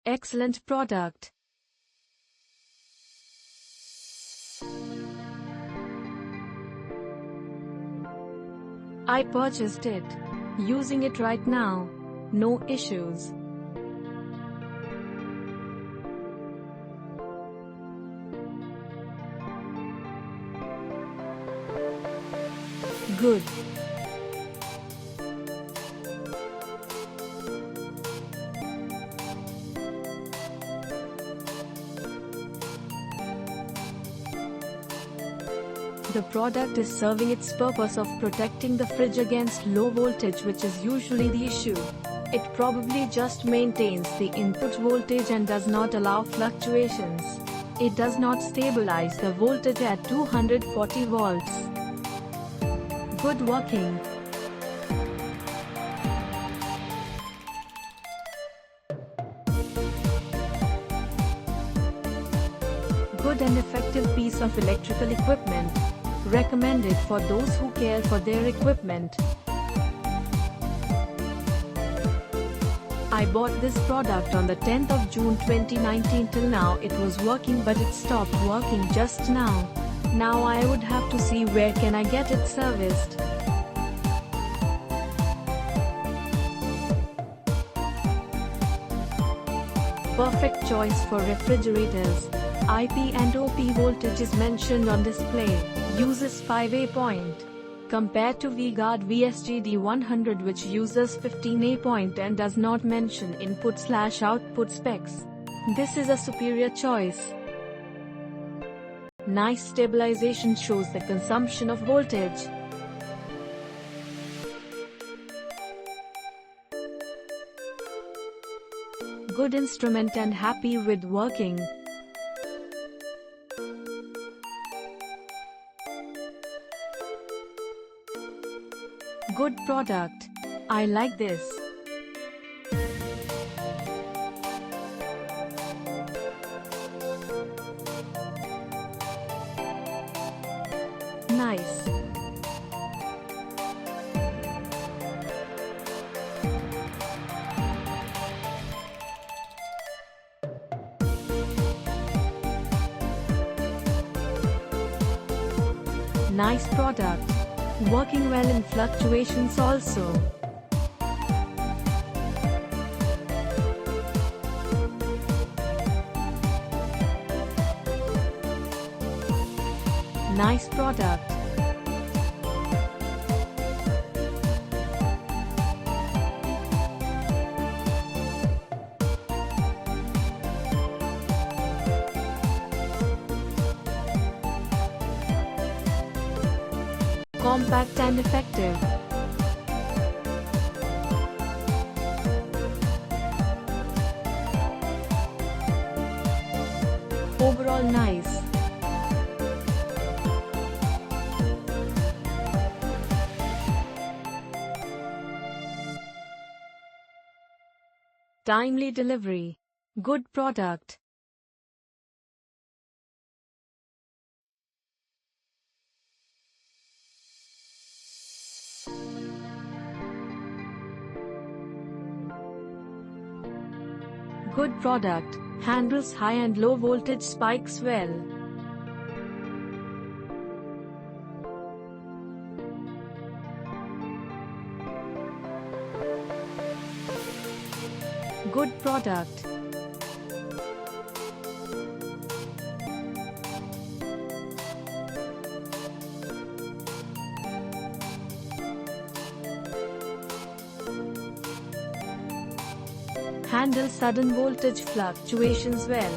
Excellent product. I purchased it. Using it right now. No issues. Good. The product is serving its purpose of protecting the fridge against low voltage, which is usually the issue. It probably just maintains the input voltage and does not allow fluctuations. It does not stabilize the voltage at 240 volts. Good working. Good and effective piece of electrical equipment. Recommended for those who care for their equipment. I bought this product on the 10th of June 2019. Till now it was working, but it stopped working just now. Now I would have to see where can I get it serviced. Perfect choice for refrigerators. IP and OP voltage is mentioned on display. Uses 5A point. Compared to V-Guard VSGD100, which uses 15A point and does not mention input/output specs. This is a superior choice. Nice stabilization, shows the consumption of voltage. Good instrument and happy with working. Good product. I like this. Nice. Nice product. Working well in fluctuations also. Nice product. Compact and effective. Overall nice. Timely delivery. Good product. Good product. Handles high and low voltage spikes well. Good product. Handle sudden voltage fluctuations well.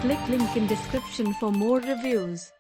Click link in description for more reviews.